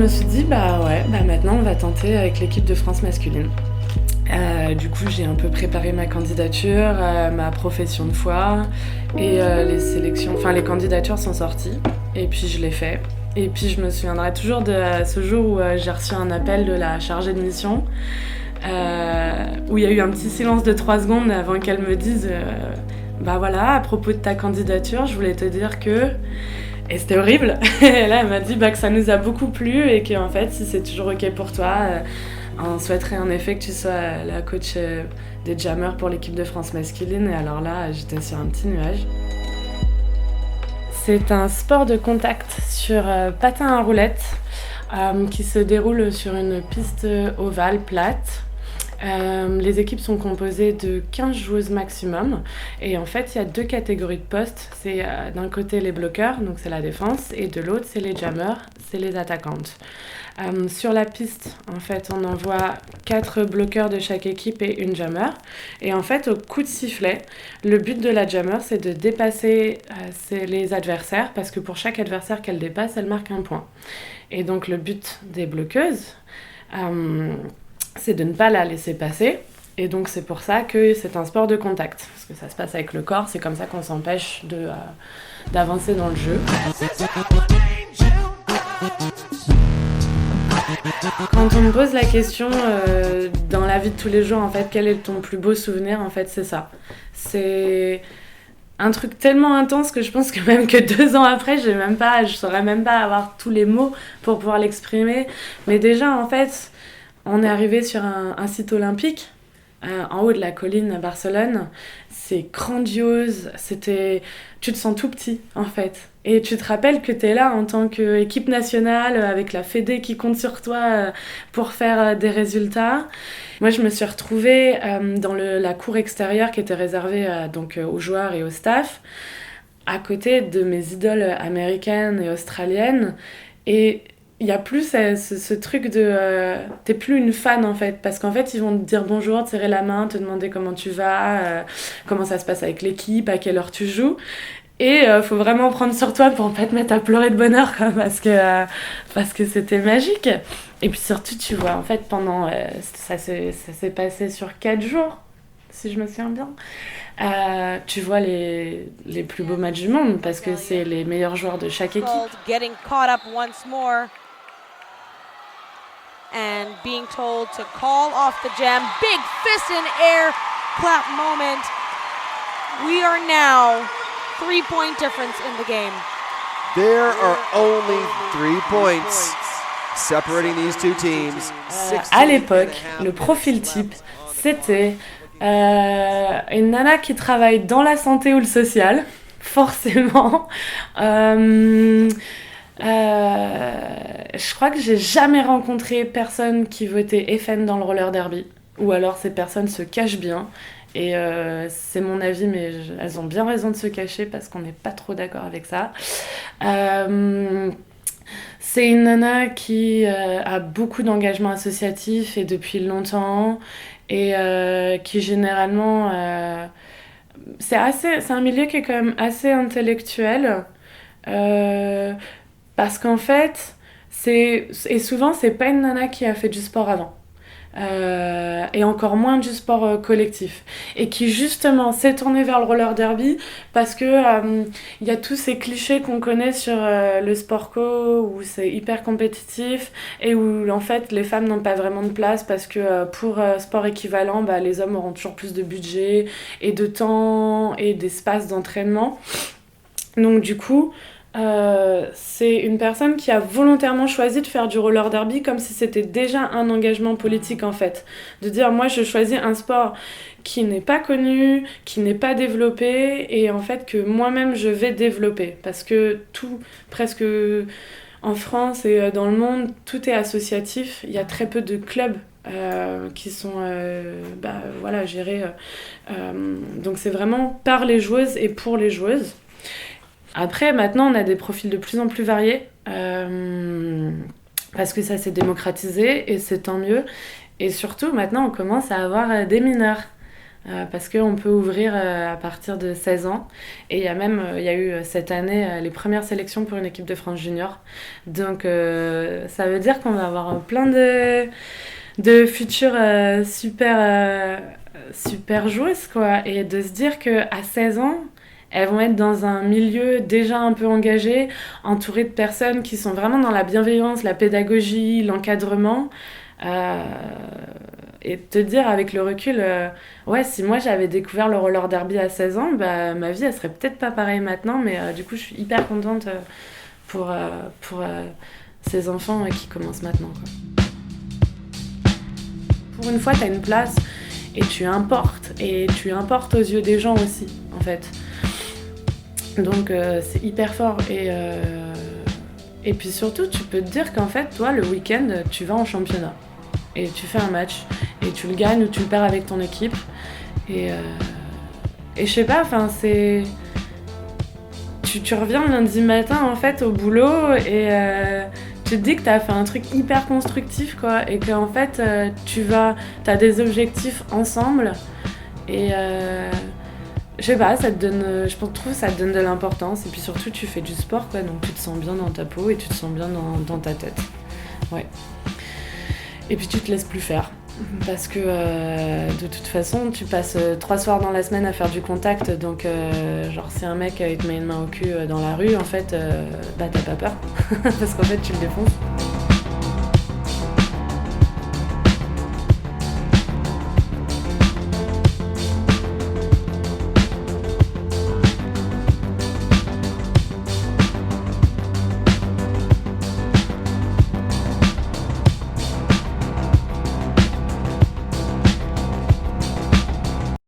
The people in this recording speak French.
me suis dit, maintenant on va tenter avec l'équipe de France masculine. Du coup, j'ai un peu préparé ma candidature, ma profession de foi, et les candidatures sont sorties, et puis je l'ai fait. Et puis je me souviendrai toujours de ce jour où j'ai reçu un appel de la chargée de mission, où il y a eu un petit silence de 3 secondes avant qu'elle me dise à propos de ta candidature, je voulais te dire que... Et c'était horrible. Et là, elle m'a dit que ça nous a beaucoup plu et qu'en fait, si c'est toujours OK pour toi, on souhaiterait en effet que tu sois la coach des jammers pour l'équipe de France masculine. Et alors là, j'étais sur un petit nuage. C'est un sport de contact sur patin à roulettes qui se déroule sur une piste ovale plate. Les équipes sont composées de 15 joueuses maximum et en fait il y a 2 catégories de postes, c'est d'un côté les bloqueurs, donc c'est la défense, et de l'autre c'est les jammers, c'est les attaquantes. Sur la piste, en fait, on envoie 4 bloqueurs de chaque équipe et une jammer. Et en fait, au coup de sifflet, le but de la jammer, c'est de dépasser les adversaires, parce que pour chaque adversaire qu'elle dépasse, elle marque un point. Et donc, le but des bloqueuses, c'est de ne pas la laisser passer. Et donc, c'est pour ça que c'est un sport de contact. Parce que ça se passe avec le corps, c'est comme ça qu'on s'empêche d'avancer dans le jeu. Quand on me pose la question dans la vie de tous les jours, en fait, quel est ton plus beau souvenir, en fait, c'est ça. C'est un truc tellement intense que je pense que même que 2 ans après, je saurais même pas avoir tous les mots pour pouvoir l'exprimer. Mais déjà, en fait, on est arrivé sur un site olympique, en haut de la colline à Barcelone. C'est grandiose, tu te sens tout petit, en fait. Et tu te rappelles que tu es là en tant qu'équipe nationale, avec la fédé qui compte sur toi pour faire des résultats. Moi, je me suis retrouvée dans la cour extérieure qui était réservée aux joueurs et au staff, à côté de mes idoles américaines et australiennes. Et il n'y a plus ce truc de... t'es plus une fan, en fait. Parce qu'en fait, ils vont te dire bonjour, te serrer la main, te demander comment tu vas, comment ça se passe avec l'équipe, à quelle heure tu joues. Et faut vraiment prendre sur toi pour pas te mettre à pleurer de bonheur, quoi, parce que c'était magique. Et puis surtout, tu vois, en fait, pendant... ça s'est passé sur 4 jours, si je me souviens bien. Tu vois les plus beaux matchs du monde, parce que c'est les meilleurs joueurs de chaque équipe. Getting caught up once more and being told to call off the jam. Big fist in air clap moment. We are now 3-point difference in the game. There are only 3 points separating these two teams. À l'époque, le profil type, c'était une nana qui travaille dans la santé ou le social, forcément. Je crois que j'ai jamais rencontré personne qui votait FN dans le roller derby, ou alors ces personnes se cachent bien. Et c'est mon avis, mais elles ont bien raison de se cacher parce qu'on n'est pas trop d'accord avec ça. C'est une nana qui a beaucoup d'engagement associatif et depuis longtemps, et qui généralement... c'est un milieu qui est quand même assez intellectuel, parce qu'en fait, et souvent, c'est pas une nana qui a fait du sport avant. Et encore moins du sport collectif, et qui justement s'est tournée vers le roller derby parce que y a tous ces clichés qu'on connaît sur le sport co où c'est hyper compétitif et où en fait les femmes n'ont pas vraiment de place parce que pour sport équivalent, les hommes auront toujours plus de budget et de temps et d'espace d'entraînement. Donc du coup c'est une personne qui a volontairement choisi de faire du roller derby comme si c'était déjà un engagement politique, en fait. De dire, moi je choisis un sport qui n'est pas connu, qui n'est pas développé, et en fait que moi-même je vais développer. Parce que tout, presque en France et dans le monde, tout est associatif. Il y a très peu de clubs qui sont gérés. Donc c'est vraiment par les joueuses et pour les joueuses. Après, maintenant, on a des profils de plus en plus variés, parce que ça s'est démocratisé, et c'est tant mieux. Et surtout, maintenant, on commence à avoir des mineurs. Parce qu'on peut ouvrir à partir de 16 ans. Et il y a eu cette année les premières sélections pour une équipe de France junior. Donc ça veut dire qu'on va avoir plein de futures super joueuses, quoi. Et de se dire qu'à 16 ans, elles vont être dans un milieu déjà un peu engagé, entourées de personnes qui sont vraiment dans la bienveillance, la pédagogie, l'encadrement. Et te dire avec le recul, ouais, si moi j'avais découvert le roller derby à 16 ans, bah, ma vie elle serait peut-être pas pareille maintenant, mais du coup je suis hyper contente pour ces enfants qui commencent maintenant, quoi. Pour une fois, t'as une place et tu importes aux yeux des gens aussi, en fait. Donc c'est hyper fort et puis surtout tu peux te dire qu'en fait toi le week-end tu vas en championnat et tu fais un match et tu le gagnes ou tu le perds avec ton équipe et je sais pas, enfin c'est tu reviens le lundi matin en fait au boulot et tu te dis que t'as fait un truc hyper constructif, quoi, et qu'en fait t'as des objectifs ensemble et je sais pas, ça te donne, je trouve ça te donne de l'importance et puis surtout tu fais du sport, quoi, donc tu te sens bien dans ta peau et tu te sens bien dans ta tête. Ouais. Et puis tu te laisses plus faire parce que de toute façon tu passes 3 soirs dans la semaine à faire du contact, donc genre si un mec il te met une main au cul dans la rue, en fait bah t'as pas peur parce qu'en fait tu le défonces.